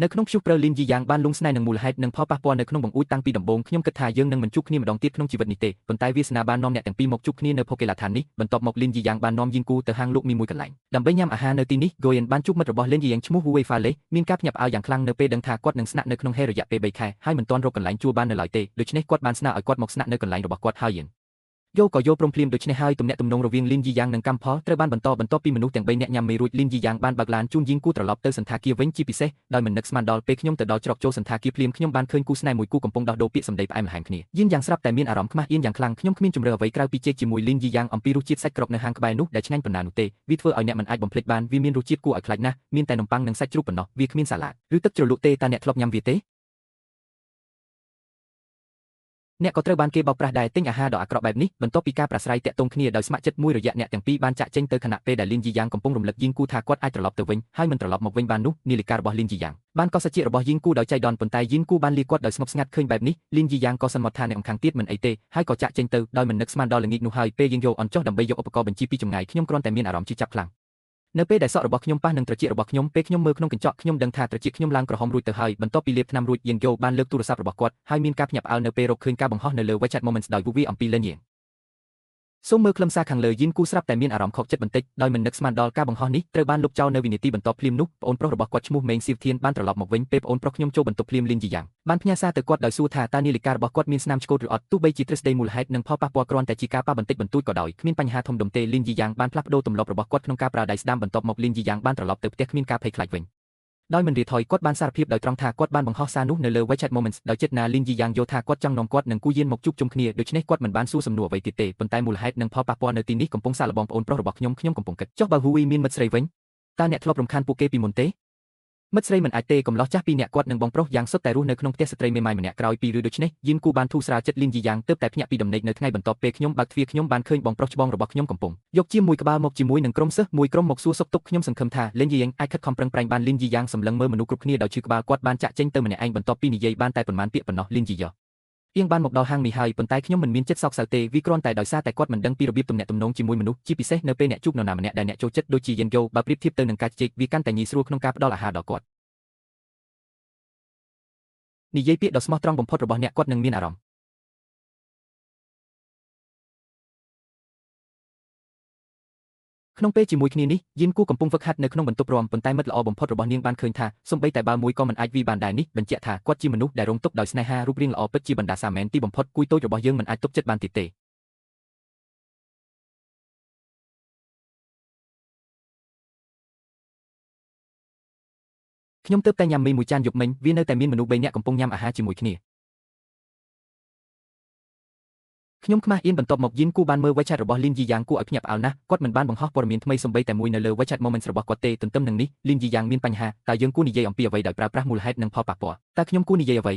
នៅក្នុងព្យុះព្រើលីនយីយ៉ាងបានលងស្នេហ៍នឹងមូលហេតុនិងផលប៉ះពាល់នៅក្នុងបង្អួចតាំងពីដំបូងខ្ញុំគិតថាយើងនឹងមិនជួបគ្នាម្ដងទៀតក្នុងជីវិតនេះទេប៉ុន្តែវាសនាបាននាំអ្នកទាំងពីរមកជួបគ្នានៅភូកេឡាឋាននេះបន្ទាប់មកលីនយីយ៉ាងបាននាំយីងគូទៅហាងលក់មីមួយកន្លែងដើម្បីញ៉ាំអាហារនៅទីនេះហ្គូយិនបានជួបមិត្តរបស់លីនយីយ៉ាងឈ្មោះវូវេហ្វាលេមានការភ្ញាក់ផ្អើលយ៉ាងខ្លាំងនៅពេលដឹងថាគាត់នឹងស្នាក់នៅក្នុងហេរយៈពេល3ខែហើយមិនទាន់រកកន្លែងជួលបាននៅឡើយទេដូច្នេះគាត់បានស្នើឲ្យគាត់មកស្នាក់នៅកន្លែងរបស់គាត់ហើយយិនយោក៏យល់ព្រមភ្លាមដូច្នេះហើយទំនាក់ទំនងរវាងលីនយីយ៉ាងនិងកម្មផលត្រូវបានបន្តបន្ទាប់ពីមនុស្សទាំង3នាក់ញ៉ាំមីរួចលីនយីយ៉ាងបានបើកឡានជូនយីងគូត្រឡប់ទៅសន្តាគារវិញជាពិសេសដោយមិននឹកស្មានដល់ពេលខ្ញុំទៅដល់ច្រកចូលសន្តាគារភ្លាមខ្ញុំបានឃើញគូស្នេហ៍មួយគូកំពុងដោះដូរពាក្យសម្ដីផ្អែមល្ហែមគ្នាយីនយ៉ាងស្រាប់តែមានអារម្មណ៍ខ្មាស់អៀនយ៉ាងខ្លាំងខ្ញុំគ្មានជំរឿអ្វីក្រៅពីជែកជាមួយលីនយីយ៉ាងអំពីរសជាតិសាច់ក្រកនៅហាងក្បែរនោះដែលឆ្ងាញ់ប៉ុណ្ណានោះទេវាធ្វើឲ្យអ្នកមិនអាចបំភ្លេចបានវាមានរសជាតិគួរឲ្យខ្លាចណាស់មានតែនំប៉័ងនិងសាច់ជ្រូកប៉ុណ្ណោះវាគ្មានសាឡាដឬទឹកជ្រលក់ទេតើអ្នកធ្លាប់ញ៉ាំវាទេអ្នកក៏ត្រូវបានគេបោកប្រាស់ដែរទិញអាហារដ៏អាក្រក់បែបនេះបន្ទាប់ពីការប្រាស្រ័យទាក់ទងគ្នាដោយស្ម័គ្រចិត្តមួយរយៈអ្នកទាំងពីរបានចាក់ចេញទៅខណៈពេលដែលលីនយីយ៉ាងកំពុងរំលឹកយីងគូថាគាត់អាចត្រឡប់ទៅវិញហើយមិនត្រឡប់មកវិញបាននោះនាឡិការបស់លីនយីយ៉ាងបានកោសសាច់របស់យីងគូដោយចៃដន្យប៉ុន្តែយីងគូបានលាគាត់ដោយស្ងប់ស្ងាត់ឃើញបែបនេះលីនយីយ៉ាងក៏សន្មតថាអ្នកអំខាងទៀតមិនអីទេហើយក៏ចាក់ចេញទៅដោយមិននឹកស្មានដល់ល្ងាចនោះហើយពេលយើងយកអន់ចុះដើម្បីយកឧបករណ៍បញ្ជីពីចម្ងាយខ្ញុំគ្រាន់តែមានអារម្មណ៍ជឿចាប់ខ្លាំងនៅពេលដែលសក់របស់ខ្ញុំប៉ះនឹងត្រចៀករបស់ខ្ញុំពេលខ្ញុំមើលក្នុងកញ្ចក់ខ្ញុំដឹងថាត្រចៀកខ្ញុំឡើងក្រហមរួចទៅហើយបន្ទាប់ពីលាបថ្នាំរួចយាងយោបានលើកទូរស័ព្ទរបស់គាត់ហើយមានការភ្ញាក់ផ្អើលនៅពេលរកឃើញការបង្ហោះនៅលើ WeChat Moments ដោយវូវីអំពីលិនយៀងសូមមើលខ្លឹមសារខាងលើយីនគូស្រាប់តែមានអារម្មណ៍ខកចិត្តបន្តិចដោយមិននឹកស្មានដល់ការបង្ហោះនេះត្រូវបានលុបចោលនៅវិនាទីបន្ទាប់ភ្លាមនោះប្អូនប្រុសរបស់គាត់ឈ្មោះមេងសៀវធានបានត្រឡប់មកវិញពេលប្អូនប្រុសខ្ញុំចូលបន្ទប់ភ្លាមលីនយីយ៉ាងបានផ្ញើសារទៅគាត់ដោយសួរថាតើនាឡិការបស់គាត់មានស្នាមឆ្កូតឬអត់ទោះបីជាទ្រឹស្ដីមូលហេតុនិងផលប៉ះពាល់គ្រាន់តែជាការប៉ះបន្តិចបន្តួចក៏ដោយគ្មានបញ្ហាធំដុំទេលីនយីយ៉ាងបានផ្លាស់ប្ដូរទម្លាប់របស់គាត់ក្នុងការប្រើដៃស្ដាំបន្ទាប់មកលីនយីយ៉ាងបានត្រឡប់ទៅផ្ទះគ្មានការភ័យខ្លាចវិញដោយមិនរៀថយគាត់បានសារភាពដោយត្រង់ថាគាត់បានបង្ហោះសារនោះនៅលើ WeChat Moments ដោយចិត្តណាលីនយីយ៉ាងយល់ថាគាត់ចង់នាំគាត់និងគូយានមកជួបជុំគ្នាដូច្នេះគាត់មិនបានសួរសំណួរអ្វីទៀតទេប៉ុន្តែមូលហេតុនិងផលប៉ះពាល់នៅទីនេះកំពុងសាកល្បងប្អូនប្រុសរបស់ខ្ញុំកំពុងគិតចុះបើវូវីមានមិត្តស្រីវិញតើអ្នកធ្លាប់រំខានពួកគេពីមុនទេមិត្តស្រីមិនអាចទេកំឡោះចាស់ពីរនាក់គាត់និងបងប្រុសយ៉ាងសុទ្ធតែរស់នៅក្នុងផ្ទះស្ត្រីមេម៉ាយម្នាក់ក្រោយពីឬដូច្នេះយីនគូបានធូរស្រាលចិត្តលីនយីយ៉ាងទើបតែភ្ញាក់ពីដំណេកនៅថ្ងៃបន្ទាប់ពេលខ្ញុំបើកទ្វារខ្ញុំបានឃើញបងប្រុសច្បងរបស់ខ្ញុំកំពុងយកជាមួយក្បាលមកជាមួយនឹងក្រុមសិស្សមួយក្រុមមកសួរសុខទុក្ខខ្ញុំសង្ឃឹមថាលីនយីយ៉ាងអាចខិតខំប្រឹងប្រែងបានលីនយីយ៉ាងសម្លឹងមើលមនុស្សគ្រប់គ្នាដោយឈឺក្បាលគាត់បានចាក់ចេញទៅម្នាក់ឯងបន្ទាប់ពីនិយាយបានតែប៉ុន្មានពាក្យប៉ុណ្ណោះលីនយីយ៉អៀងបានមកដល់ហាងនេះហើយប៉ុន្តែខ្ញុំមិនមានចិត្តសោកសៅទេវាគ្រាន់តែដោយសារតែគាត់មិនដឹងពីរបៀបទំនាក់ទំនងជាមួយមនុស្សជាពិសេសនៅពេលអ្នកជួបនរណាម្នាក់ដែលអ្នកចូលចិត្តដូចជាយិនយ៉ូបើប្រៀបធៀបទៅនឹងការជជែកវាកាន់តែងាយស្រួលក្នុងការផ្ដល់អាហារដល់គាត់និយាយពាក្យដ៏ស្មោះត្រង់បំផុតរបស់អ្នកគាត់នឹងមានអារម្មណ៍ក្នុងពេលជាមួយគ្នានេះយិនគូកំពុងហ្វឹកហាត់នៅក្នុងបន្ទប់រាំប៉ុន្តែមិត្តល្អបំផុតរបស់នាងបានឃើញថាសូម្បីតែបាល់មួយក៏មិនអាចវាបានដែរនេះបញ្ជាក់ថាគាត់ជាមនុស្សដែលរងទុក្ខដោយស្នេហារូបរាងល្អពិតជាបណ្ដាសាមែនទីបំផុតគួយតូចរបស់យើងមិនអាចទប់ចិត្តបានទៀតទេខ្ញុំទើបតែញ៉ាំមីមួយចានយប់មិញវានៅតែមានមនុស្ស3នាក់កំពុងញ៉ាំអាហារជាមួយគ្នាខ្ញុំខ្មាស់អៀនបន្ទាប់មកយិនគូបានមើល WeChat របស់លីនយីយ៉ាងគួរឲ្យភ្ញាក់ផ្អើលណាស់គាត់មិនបានបង្ហោះព័ត៌មានថ្មីសូម្បីតែមួយនៅលើ WeChat Moments របស់គាត់ទេទន្ទឹមនឹងនេះលីនយីយ៉ាងមានបញ្ហាតើយើងគួរនិយាយអំពីអ្វីដោយប្រើប្រាស់មូលហេតុនិងផលប៉ះពាល់តើខ្ញុំគួរនិយាយអ្វី